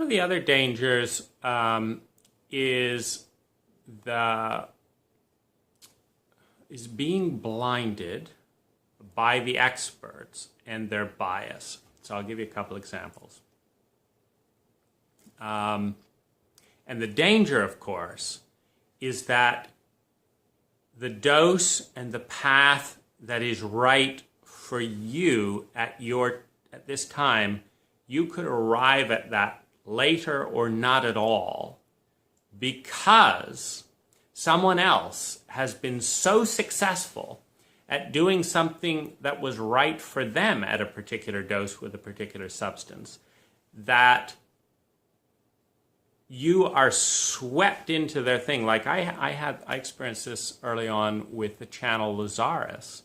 of the other dangers is being blinded by the experts and their bias. So I'll give you a couple examples. And the danger, of course, is that the dose and the path that is right for you at this time, you could arrive at that later or not at all, because someone else has been so successful at doing something that was right for them at a particular dose with a particular substance that you are swept into their thing. Like I experienced this early on with the channel Lazarus,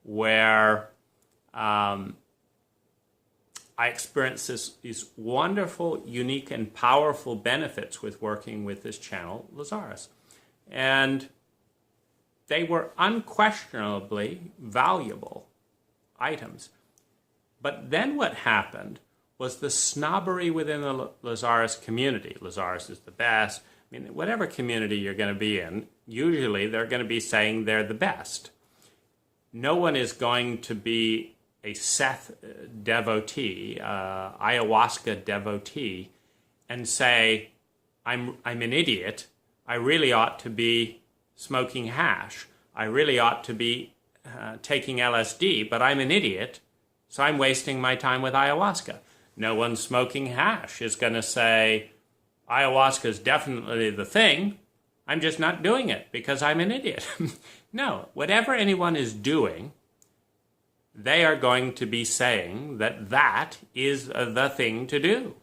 where I experienced these wonderful, unique, and powerful benefits with working with this channel Lazarus. And they were unquestionably valuable items. But then what happened was the snobbery within the Lazarus community. Lazarus is the best. I mean, whatever community you're going to be in, usually they're going to be saying they're the best. No one is going to be a Seth devotee, ayahuasca devotee, and say, I'm an idiot. I really ought to be smoking hash. I really ought to be taking LSD, but I'm an idiot, so I'm wasting my time with ayahuasca. No one smoking hash is going to say, ayahuasca is definitely the thing. I'm just not doing it because I'm an idiot. No, whatever anyone is doing, they are going to be saying that that is the thing to do.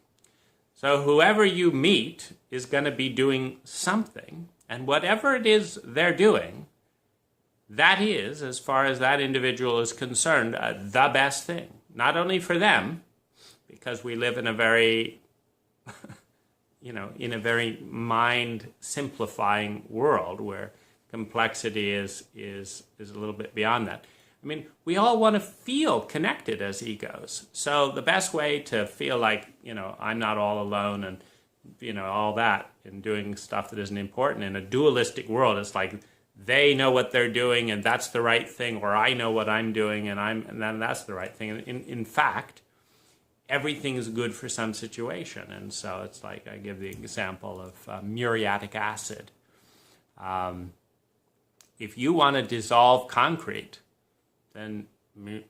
So whoever you meet is going to be doing something, and whatever it is they're doing, that is, as far as that individual is concerned, the best thing. Not only for them, because we live in a very, in a very mind-simplifying world where complexity is a little bit beyond that. I mean, we all want to feel connected as egos. So the best way to feel like, I'm not all alone and, all that, and doing stuff that isn't important in a dualistic world, it's like they know what they're doing and that's the right thing, or I know what I'm doing and then that's the right thing. And in fact, everything is good for some situation. And so it's like I give the example of muriatic acid. If you want to dissolve concrete, then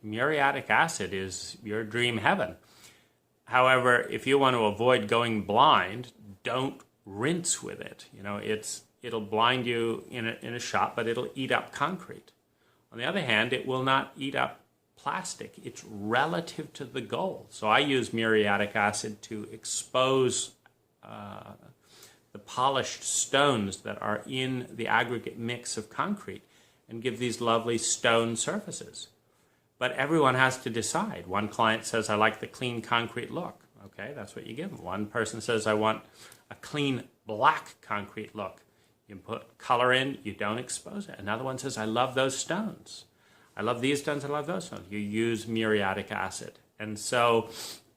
muriatic acid is your dream heaven. However, if you want to avoid going blind, don't rinse with it. It'll blind you in a shot, but it'll eat up concrete. On the other hand, it will not eat up plastic. It's relative to the goal. So I use muriatic acid to expose the polished stones that are in the aggregate mix of concrete and give these lovely stone surfaces. But everyone has to decide. One client says, I like the clean concrete look. Okay, that's what you give them. One person says, I want a clean black concrete look. You put color in, you don't expose it. Another one says, I love those stones. I love these stones, I love those stones. You use muriatic acid. And so,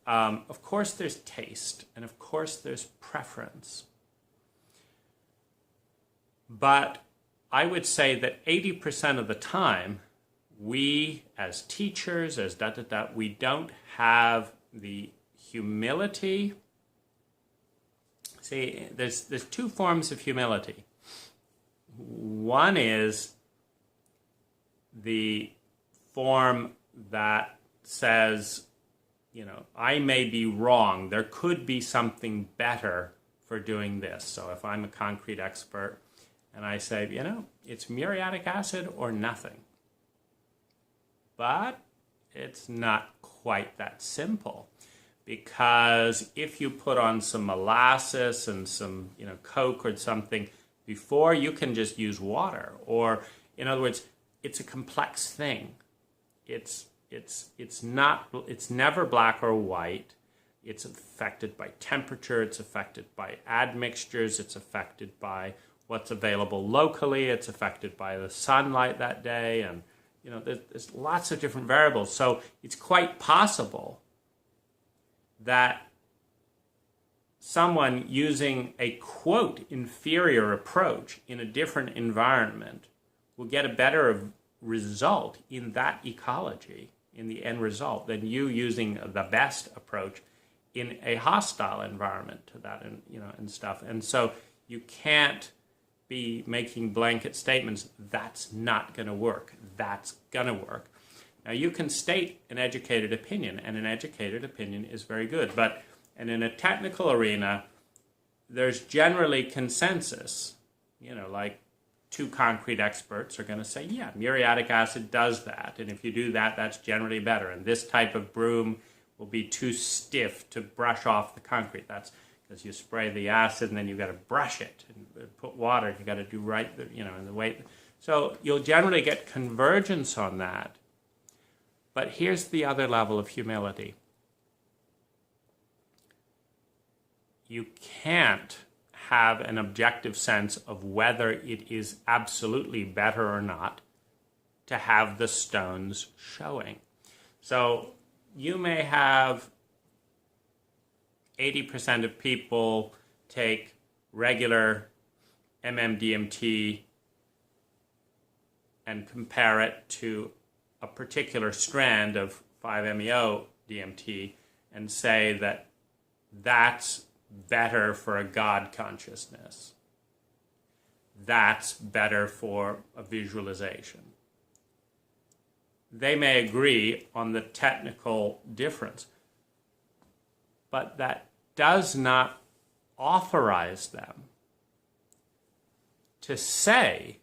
of course, there's taste, and of course, there's preference. But I would say that 80% of the time, we as teachers, we don't have the humility. See, there's two forms of humility. One is the form that says, I may be wrong. There could be something better for doing this. So if I'm a concrete expert and I say, it's muriatic acid or nothing. But it's not quite that simple, because if you put on some molasses and some, Coke or something before, you can just use water. Or, in other words, it's a complex thing. It's never black or white. It's affected by temperature. It's affected by admixtures. It's affected by what's available locally. It's affected by the sunlight that day, and there's lots of different variables. So it's quite possible that someone using a, quote, inferior approach in a different environment will get a better result in that ecology, in the end result, than you using the best approach in a hostile environment to that, and and stuff. And so you can't be making blanket statements, that's not going to work, that's going to work. Now, you can state an educated opinion, and an educated opinion is very good, and in a technical arena, there's generally consensus, like two concrete experts are going to say, yeah, muriatic acid does that, and if you do that, that's generally better, and this type of broom will be too stiff to brush off the concrete. That's because you spray the acid and then you've got to brush it and put water. You've got to do right, in the way. So you'll generally get convergence on that. But here's the other level of humility. You can't have an objective sense of whether it is absolutely better or not to have the stones showing. So you may have 80% of people take regular MMDMT and compare it to a particular strand of 5-MeO-DMT and say that that's better for a God consciousness. That's better for a visualization. They may agree on the technical difference, but that does not authorize them to say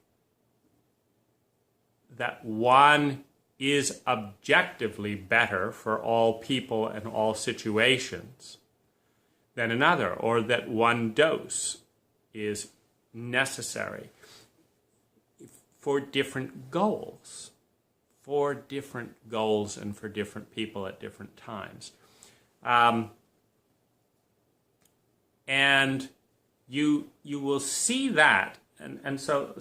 that one is objectively better for all people and all situations than another, or that one dose is necessary for different goals. For different goals and for different people at different times. And you will see that, and so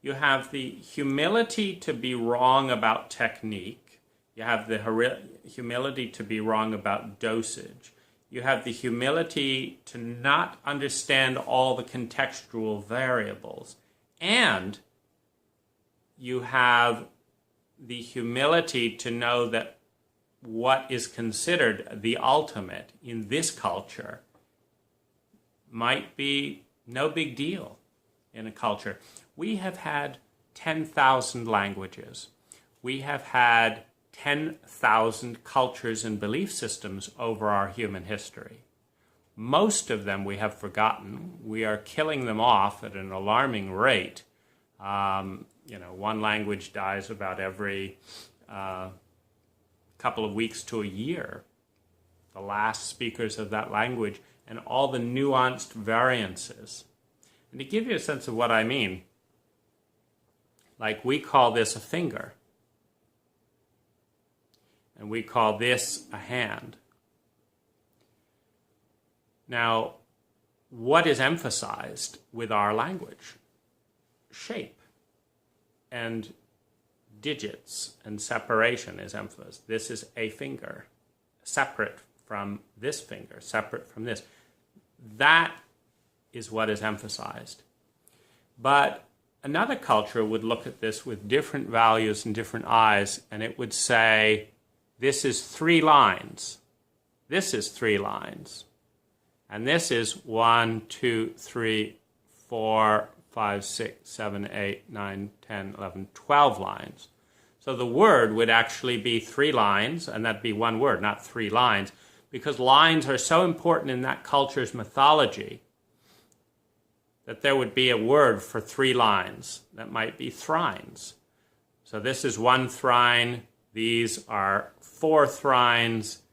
you have the humility to be wrong about technique, you have the humility to be wrong about dosage, you have the humility to not understand all the contextual variables, and you have the humility to know that what is considered the ultimate in this culture might be no big deal in a culture. We have had 10,000 languages. We have had 10,000 cultures and belief systems over our human history. Most of them we have forgotten. We are killing them off at an alarming rate. One language dies about every couple of weeks to a year. The last speakers of that language and all the nuanced variances. And to give you a sense of what I mean, like we call this a finger, and we call this a hand. Now, what is emphasized with our language? Shape and digits and separation is emphasized. This is a finger, separate from this finger, separate from this. That is what is emphasized. But another culture would look at this with different values and different eyes, and it would say, this is 3 lines. This is 3 lines. And this is 1, 2, 3, 4, 5, 6, 7, 8, 9, 10, 11, 12 lines. So the word would actually be 3 lines, and that'd be one word, not 3 lines, because lines are so important in that culture's mythology that there would be a word for 3 lines that might be thrines. So this is 1 thrine, these are 4 thrines,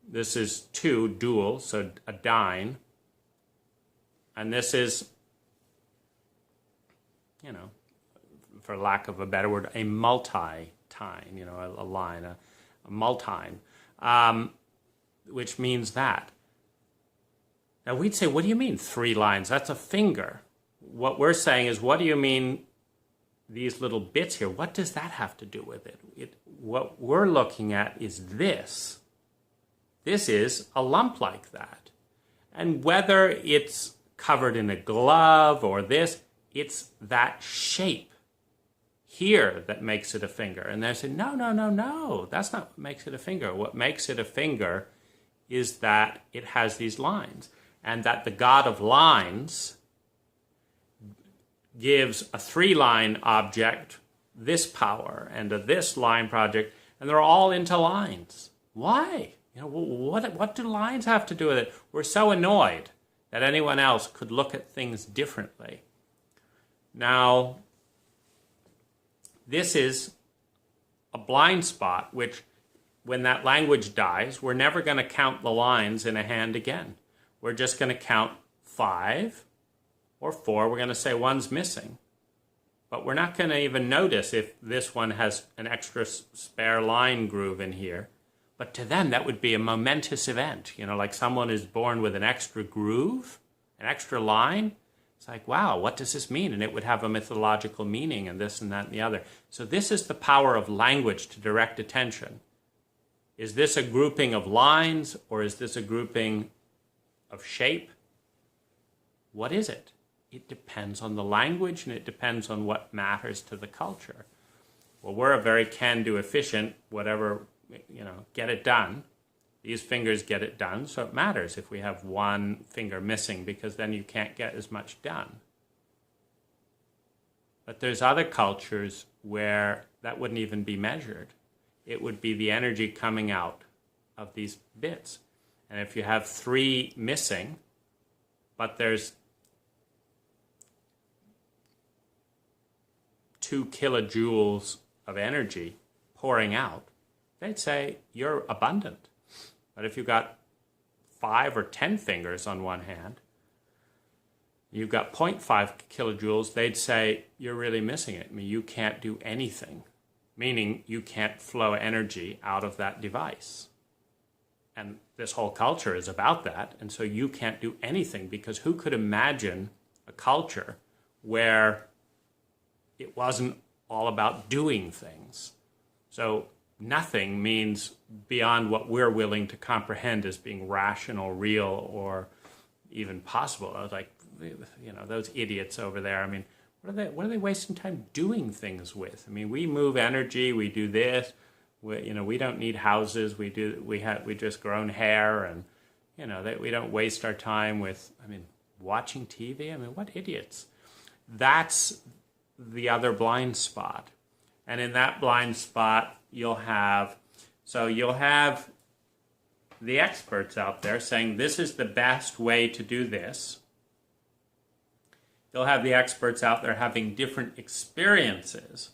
this is 2 dual, so a dine, and this is, for lack of a better word, a multi-tine, a line, a multine, which means that. Now we'd say, what do you mean 3 lines? That's a finger. What we're saying is, what do you mean these little bits here? What does that have to do with it? What we're looking at is this. This is a lump like that. And whether it's covered in a glove or this, it's that shape here that makes it a finger. And they say, no, no, no, no, that's not what makes it a finger. What makes it a finger is that it has these lines, and that the god of lines gives a 3-line object this power and a this line project, and they're all into lines. Why? You know, what do lines have to do with it? We're so annoyed that anyone else could look at things differently. Now, this is a blind spot, which when that language dies, we're never going to count the lines in a hand again. We're just going to count 5 or 4. We're going to say one's missing. But we're not going to even notice if this one has an extra spare line groove in here. But to them, that would be a momentous event. You know, like someone is born with an extra groove, an extra line. It's like, wow, what does this mean? And it would have a mythological meaning and this and that and the other. So this is the power of language to direct attention. Is this a grouping of lines, or is this a grouping of shape? What is it? It depends on the language, and it depends on what matters to the culture. Well, we're a very can-do, efficient, whatever, you know, get it done. These fingers get it done, so it matters if we have one finger missing, because then you can't get as much done. But there's other cultures where that wouldn't even be measured. It would be the energy coming out of these bits. And if you have 3 missing, but there's 2 kilojoules of energy pouring out, they'd say you're abundant. But if you've got 5 or 10 fingers on one hand, you've got 0.5 kilojoules, they'd say you're really missing it. I mean, you can't do anything. Meaning you can't flow energy out of that device. And this whole culture is about that, and so you can't do anything, because who could imagine a culture where it wasn't all about doing things? So nothing means beyond what we're willing to comprehend as being rational, real, or even possible. I was like, you know, those idiots over there, I mean, what are they wasting time doing things with? I mean, we move energy, we do this, we don't need houses, we just grown hair, and, you know, we don't waste our time with, I mean, watching TV. I mean, what idiots. That's the other blind spot. And in that blind spot, you'll have the experts out there saying this is the best way to do this. You'll have the experts out there having different experiences.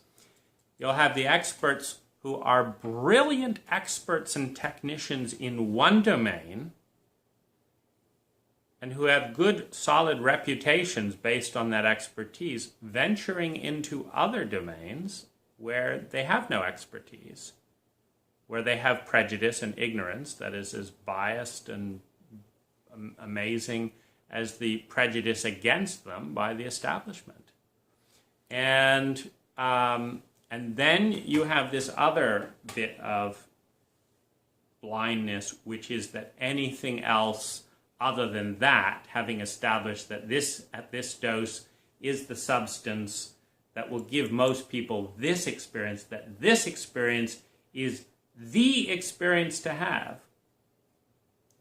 You'll have the experts who are brilliant experts and technicians in one domain and who have good, solid reputations based on that expertise, venturing into other domains where they have no expertise, where they have prejudice and ignorance that is as biased and amazing as the prejudice against them by the establishment. And then you have this other bit of blindness, which is that anything else other than that, having established that this at this dose is the substance that will give most people this experience, that this experience is the experience to have.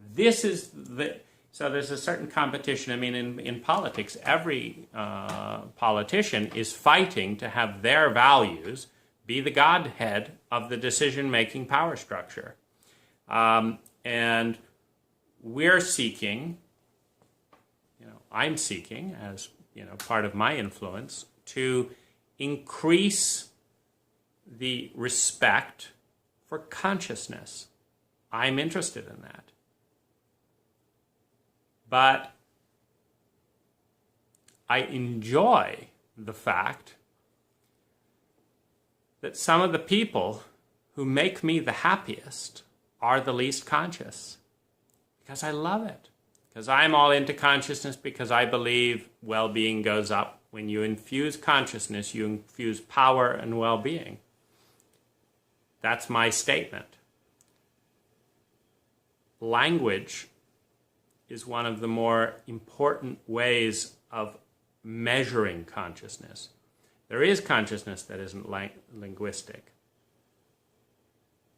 This is the... So there's a certain competition. I mean, in politics, every politician is fighting to have their values be the godhead of the decision-making power structure. And we're seeking, I'm seeking, as part of my influence, to increase the respect for consciousness. I'm interested in that. But I enjoy the fact that some of the people who make me the happiest are the least conscious. Because I love it. Because I'm all into consciousness, because I believe well-being goes up. When you infuse consciousness, you infuse power and well-being. That's my statement. Language is one of the more important ways of measuring consciousness. There is consciousness that isn't linguistic,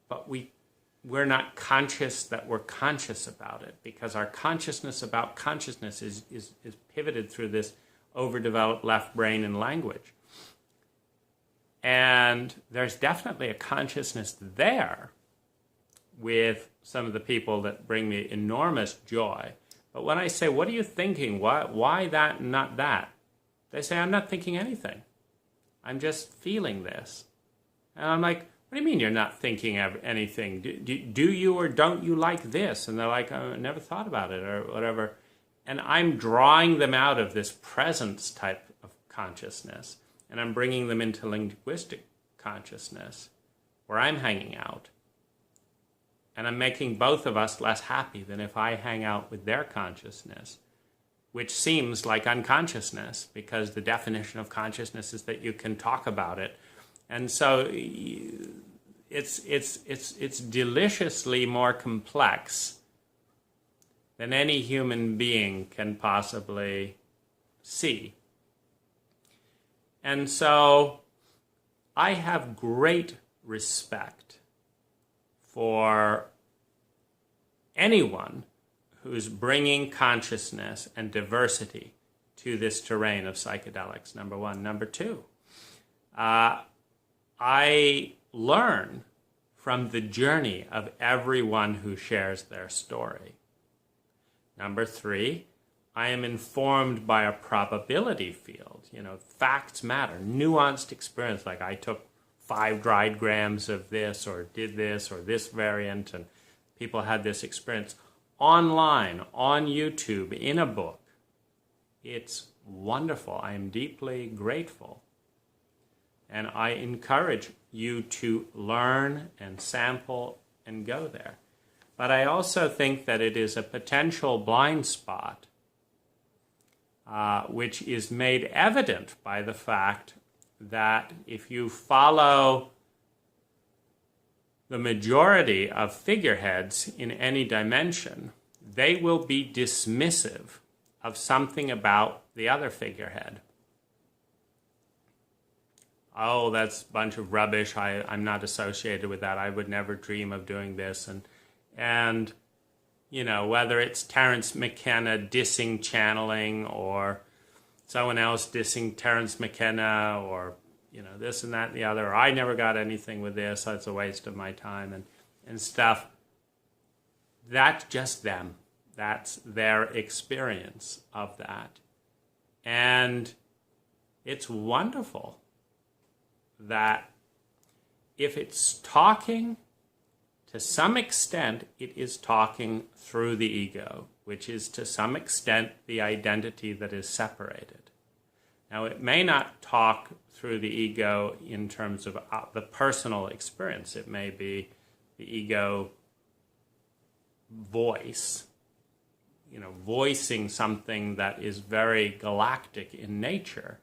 but we're not conscious that we're conscious about it, because our consciousness about consciousness is pivoted through this overdeveloped left brain and language. And there's definitely a consciousness there with some of the people that bring me enormous joy. But when I say, what are you thinking? Why that and not that? They say, I'm not thinking anything. I'm just feeling this. And I'm like, what do you mean you're not thinking of anything? Do you or don't you like this? And they're like, oh, I never thought about it or whatever. And I'm drawing them out of this presence type of consciousness. And I'm bringing them into linguistic consciousness, where I'm hanging out. And I'm making both of us less happy than if I hang out with their consciousness, which seems like unconsciousness, because the definition of consciousness is that you can talk about it. And so it's deliciously more complex than any human being can possibly see. And so I have great respect for anyone who's bringing consciousness and diversity to this terrain of psychedelics, number one. Number two, I learn from the journey of everyone who shares their story. Number three, I am informed by a probability field. Facts matter. Nuanced experience, like I took 5 dried grams of this or did this or this variant, and people had this experience online, on YouTube, in a book. It's wonderful. I am deeply grateful. And I encourage you to learn and sample and go there. But I also think that it is a potential blind spot, which is made evident by the fact that if you follow the majority of figureheads in any dimension, they will be dismissive of something about the other figurehead. Oh, that's a bunch of rubbish. I'm not associated with that. I would never dream of doing this. And whether it's Terence McKenna dissing channeling, or someone else dissing Terence McKenna, or this and that and the other, or I never got anything with this, that's a waste of my time and stuff. That's just them. That's their experience of that. And it's wonderful that if it's talking, to some extent, it is talking through the ego, which is to some extent the identity that is separated. Now, it may not talk through the ego in terms of the personal experience. It may be the ego voice, voicing something that is very galactic in nature.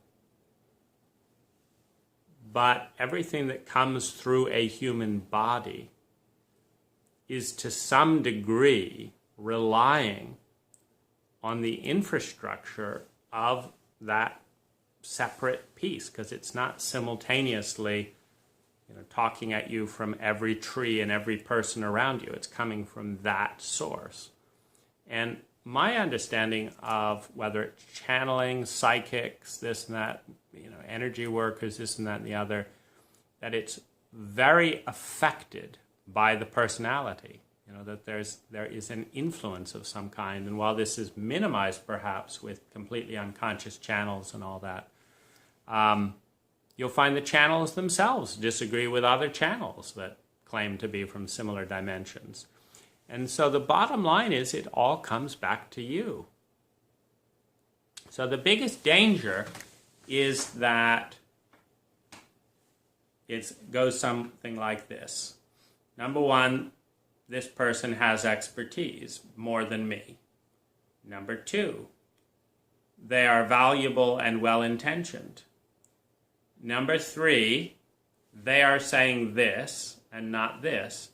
But everything that comes through a human body is to some degree relying on the infrastructure of that separate piece, because it's not simultaneously talking at you from every tree and every person around you. It's coming from that source. And my understanding of whether it's channeling, psychics, this and that, energy workers, this and that and the other, that it's very affected by the personality, that there is an influence of some kind. And while this is minimized perhaps with completely unconscious channels and all that, you'll find the channels themselves disagree with other channels that claim to be from similar dimensions. And so the bottom line is it all comes back to you. So the biggest danger is that it goes something like this. Number one, this person has expertise more than me. Number two, they are valuable and well-intentioned. Number three, they are saying this and not this.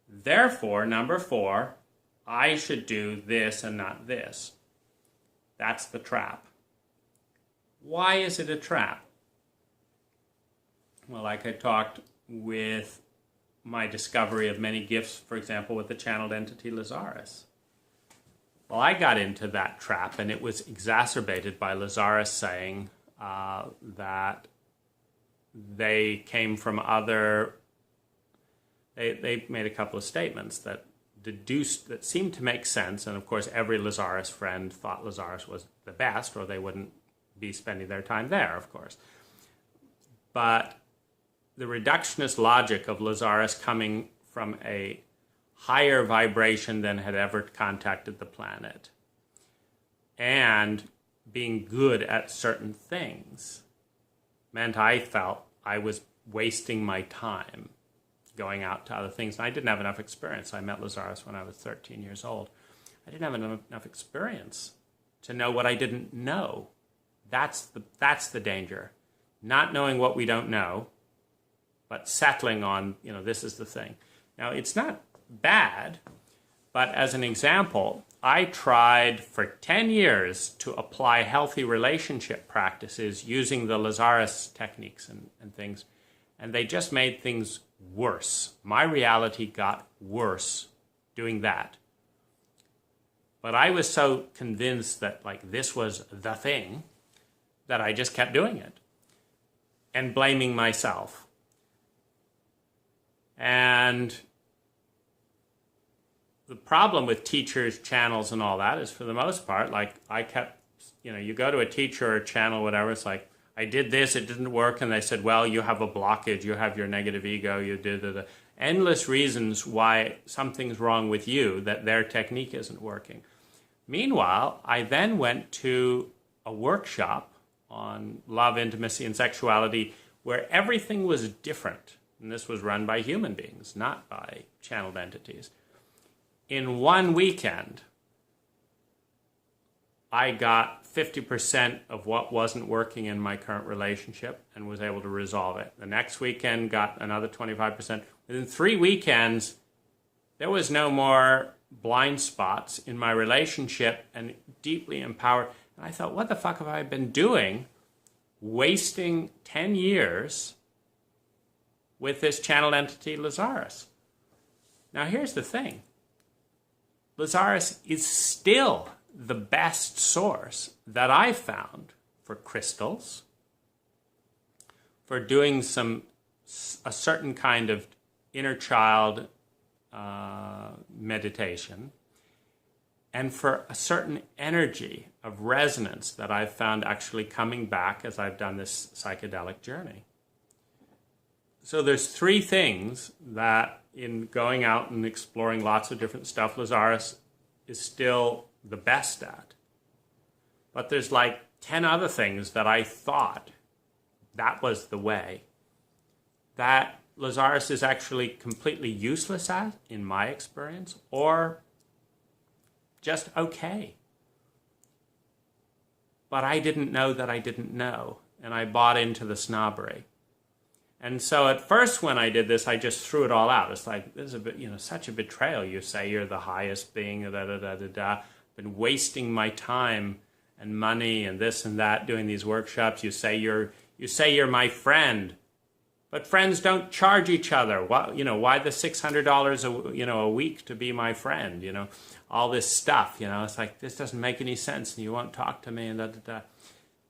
Therefore, number four, I should do this and not this. That's the trap. Why is it a trap? Well, like I talked with my discovery of many gifts, for example, with the channeled entity Lazarus. Well, I got into that trap, and it was exacerbated by Lazarus saying that they came from other... They made a couple of statements that seemed to make sense, and of course every Lazarus friend thought Lazarus was the best, or they wouldn't be spending their time there, of course. But the reductionist logic of Lazarus coming from a higher vibration than had ever contacted the planet, and being good at certain things, meant I felt I was wasting my time going out to other things. And I didn't have enough experience. I met Lazarus when I was 13 years old. I didn't have enough experience to know what I didn't know. That's the danger. Not knowing what we don't know, but settling on, this is the thing. Now, it's not bad, but as an example, I tried for 10 years to apply healthy relationship practices using the Lazarus techniques and things, and they just made things worse. My reality got worse doing that. But I was so convinced that this was the thing that I just kept doing it and blaming myself. And the problem with teachers, channels, and all that is, for the most part, I kept, you go to a teacher or a channel, whatever, it's like, I did this, it didn't work, and they said, well, you have a blockage, you have your negative ego, you did the endless reasons why something's wrong with you, that their technique isn't working. Meanwhile, I then went to a workshop on love, intimacy, and sexuality where everything was different. And this was run by human beings, not by channeled entities. In one weekend, I got 50% of what wasn't working in my current relationship and was able to resolve it. The next weekend got another 25%. Within 3 weekends, there was no more blind spots in my relationship and deeply empowered. And I thought, what the fuck have I been doing, wasting 10 years with this channeled entity Lazarus? Now, here's the thing. Lazarus is still the best source that I found for crystals, for doing a certain kind of inner child meditation, and for a certain energy of resonance that I've found actually coming back as I've done this psychedelic journey. So there's 3 things that, in going out and exploring lots of different stuff, Lazarus is still the best at. But there's 10 other things that I thought that was the way, that Lazarus is actually completely useless at, in my experience, or just okay. But I didn't know that I didn't know, and I bought into the snobbery. And so at first when I did this, I just threw it all out. It's like, this is a bit, such a betrayal. You say you're the highest being, been wasting my time and money and this and that doing these workshops. You say you're my friend, but friends don't charge each other. Why the $600 a week to be my friend? All this stuff. It's like, this doesn't make any sense, and you won't talk to me and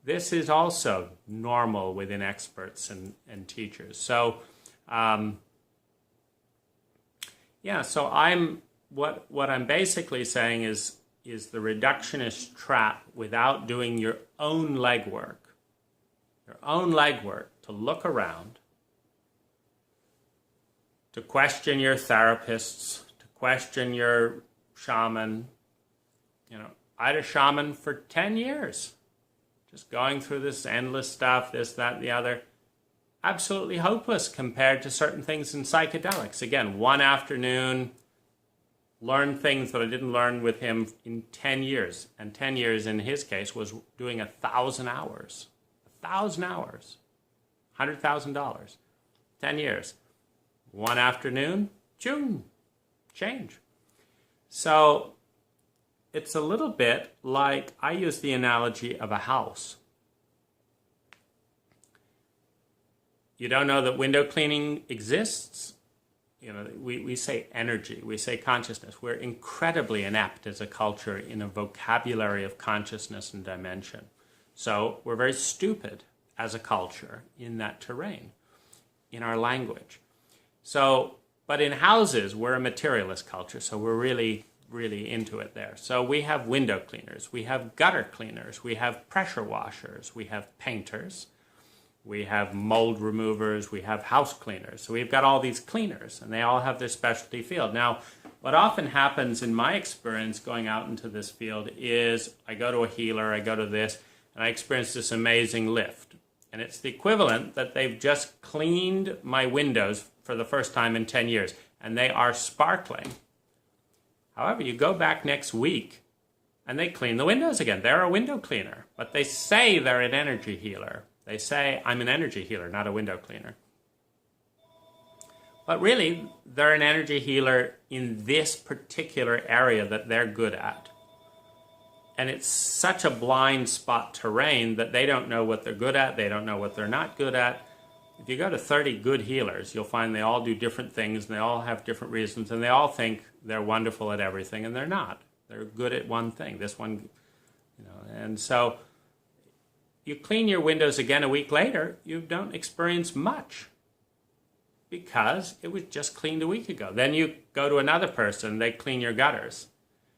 This is also normal within experts and teachers. So, so what I'm basically saying is the reductionist trap without doing your own legwork. Your own legwork to look around, to question your therapists, to question your shaman. I had a shaman for 10 years. Just going through this endless stuff, this, that, and the other. Absolutely hopeless compared to certain things in psychedelics. Again, one afternoon, learned things that I didn't learn with him in 10 years. And 10 years in his case was doing 1,000 hours. 1,000 hours. $100,000. 10 years. One afternoon, June. Change. So it's a little bit like, I use the analogy of a house. You don't know that window cleaning exists? You know, we say energy, we say consciousness. We're incredibly inept as a culture in a vocabulary of consciousness and dimension. So we're very stupid as a culture in that terrain, in our language. So, but in houses, we're a materialist culture, so we're really into it there. So we have window cleaners, we have gutter cleaners, we have pressure washers, we have painters, we have mold removers, we have house cleaners. So we've got all these cleaners, and they all have their specialty field. Now, what often happens in my experience going out into this field is I go to a healer, I go to this, and I experience this amazing lift. And it's the equivalent that they've just cleaned my windows for the first time in 10 years, and they are sparkling. However, you go back next week, and they clean the windows again. They're a window cleaner, but they say they're an energy healer. They say, I'm an energy healer, not a window cleaner. But really, they're an energy healer in this particular area that they're good at. And it's such a blind spot terrain that they don't know what they're good at, they don't know what they're not good at. If you go to 30 good healers, you'll find they all do different things, and they all have different reasons, and they all think they're wonderful at everything, and they're not. They're good at one thing, this one, you know. And so you clean your windows again a week later, you don't experience much because it was just cleaned a week ago. Then you go to another person, they clean your gutters.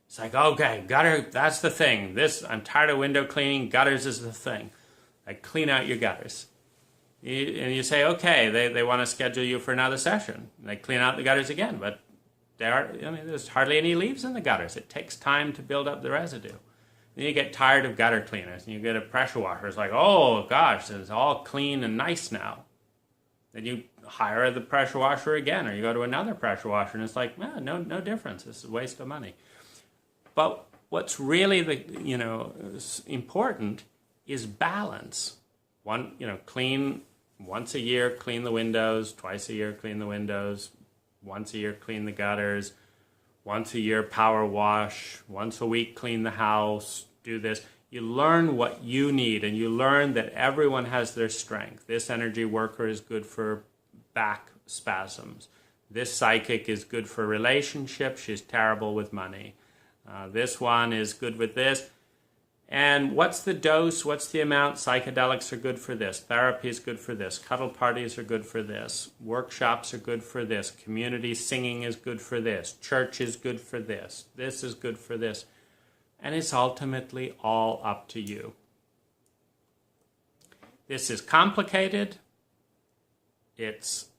It's like, okay, gutter, that's the thing. I'm tired of window cleaning, gutters is the thing. I clean out your gutters. And you say, okay, they want to schedule you for another session. They clean out the gutters again, but there's hardly any leaves in the gutters. It takes time to build up the residue. Then you get tired of gutter cleaners, and you get a pressure washer. It's like, oh gosh, it's all clean and nice now. Then you hire the pressure washer again, or you go to another pressure washer, and it's like, no difference. This is a waste of money. But what's really important is balance. Clean once a year, clean the windows. Twice a year, clean the windows. Once a year, clean the gutters. Once a year, power wash. Once a week, clean the house. Do this. You learn what you need, and you learn that everyone has their strength. This energy worker is good for back spasms. This psychic is good for relationships. She's terrible with money. This one is good with this. And what's the dose? What's the amount? Psychedelics are good for this. Therapy is good for this. Cuddle parties are good for this. Workshops are good for this. Community singing is good for this. Church is good for this. This is good for this. And it's ultimately all up to you. This is complicated. It's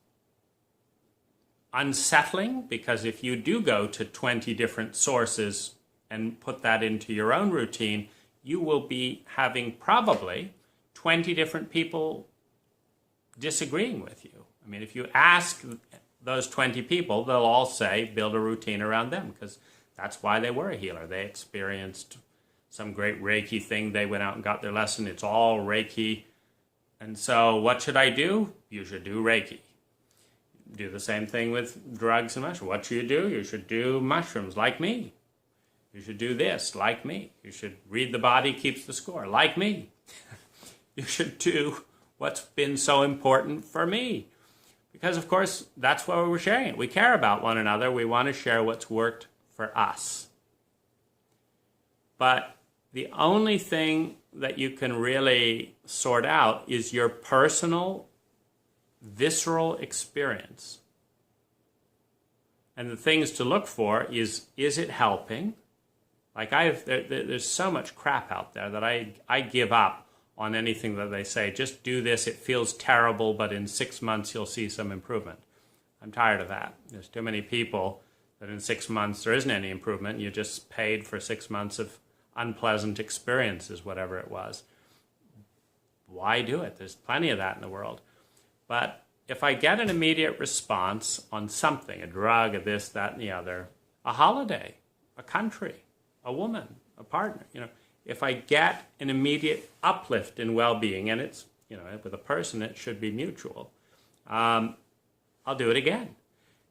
unsettling, because if you do go to 20 different sources and put that into your own routine, you will be having probably 20 different people disagreeing with you. I mean, if you ask those 20 people, they'll all say, build a routine around them, because that's why they were a healer. They experienced some great Reiki thing. They went out and got their lesson. It's all Reiki. And so what should I do? You should do Reiki. Do the same thing with drugs and mushrooms. What should you do? You should do mushrooms, like me. You should do this, like me. You should read The Body Keeps the Score, like me. You should do what's been so important for me. Because, of course, that's why we're sharing it. We care about one another. We want to share what's worked for us. But the only thing that you can really sort out is your personal, visceral experience. And the things to look for is it helping? Like there's so much crap out there that I give up on anything that they say. Just do this, it feels terrible, but in 6 months you'll see some improvement. I'm tired of that. There's too many people that in 6 months there isn't any improvement. You just paid for 6 months of unpleasant experiences, whatever it was. Why do it? There's plenty of that in the world. But if I get an immediate response on something, a drug, a this, that, and the other, a holiday, a country, a woman, a partner, if I get an immediate uplift in well-being, and it's, with a person, it should be mutual, I'll do it again.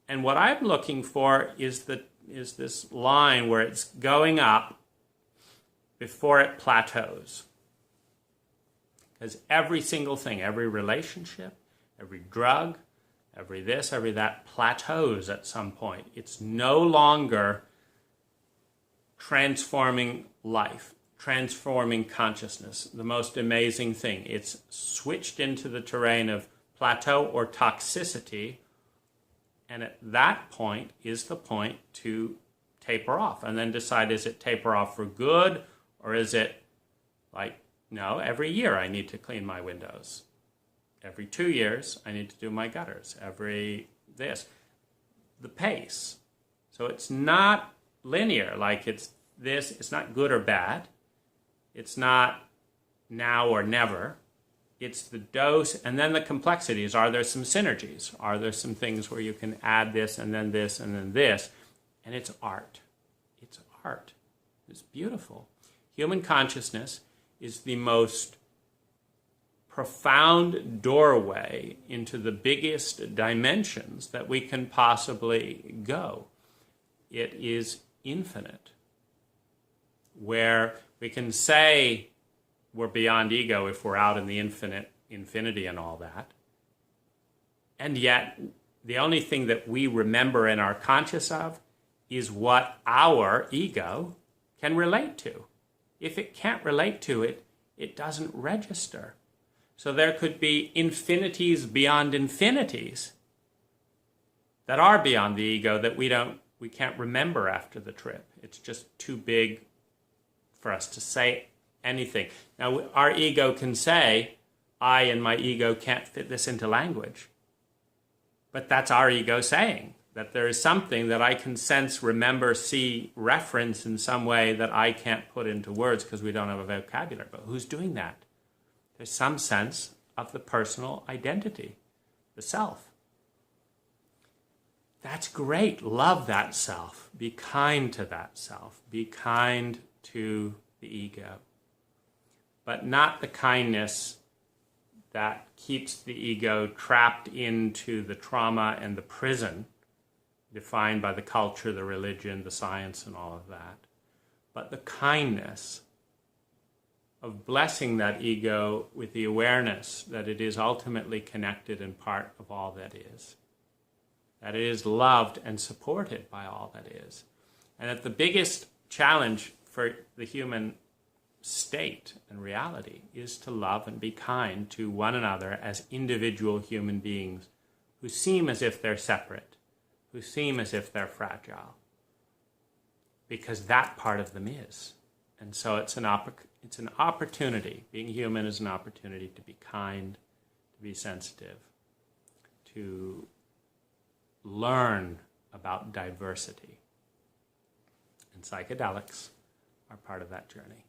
And what I'm looking for is the is this line where it's going up before it plateaus. Because every single thing, every relationship, every drug, every this, every that plateaus at some point. It's no longer transforming life, transforming consciousness. The most amazing thing. It's switched into the terrain of plateau or toxicity, and at that point is the point to taper off and then decide, is it taper off for good, or is it like, no, every year I need to clean my windows. Every 2 years I need to do my gutters. Every this. The pace. So it's not linear, like it's this, it's not good or bad. It's not now or never. It's the dose, and then the complexities. Are there some synergies? Are there some things where you can add this and then this and then this? And it's art. It's art. It's beautiful. Human consciousness is the most profound doorway into the biggest dimensions that we can possibly go. It is infinite, where we can say we're beyond ego if we're out in the infinity and all that. And yet, the only thing that we remember and are conscious of is what our ego can relate to. If it can't relate to it, it doesn't register. So there could be infinities beyond infinities that are beyond the ego that we can't remember after the trip. It's just too big for us to say anything. Now, our ego can say, I and my ego can't fit this into language. But that's our ego saying that there is something that I can sense, remember, see, reference in some way that I can't put into words because we don't have a vocabulary. But who's doing that? There's some sense of the personal identity, the self. That's great. Love that self. Be kind to that self. Be kind to the ego. But not the kindness that keeps the ego trapped into the trauma and the prison defined by the culture, the religion, the science, and all of that. But the kindness of blessing that ego with the awareness that it is ultimately connected and part of all that is. That it is loved and supported by all that is. And that the biggest challenge for the human state and reality is to love and be kind to one another as individual human beings who seem as if they're separate, who seem as if they're fragile, because that part of them is. And so it's an opportunity. Being human is an opportunity to be kind, to be sensitive, to learn about diversity. And psychedelics are part of that journey.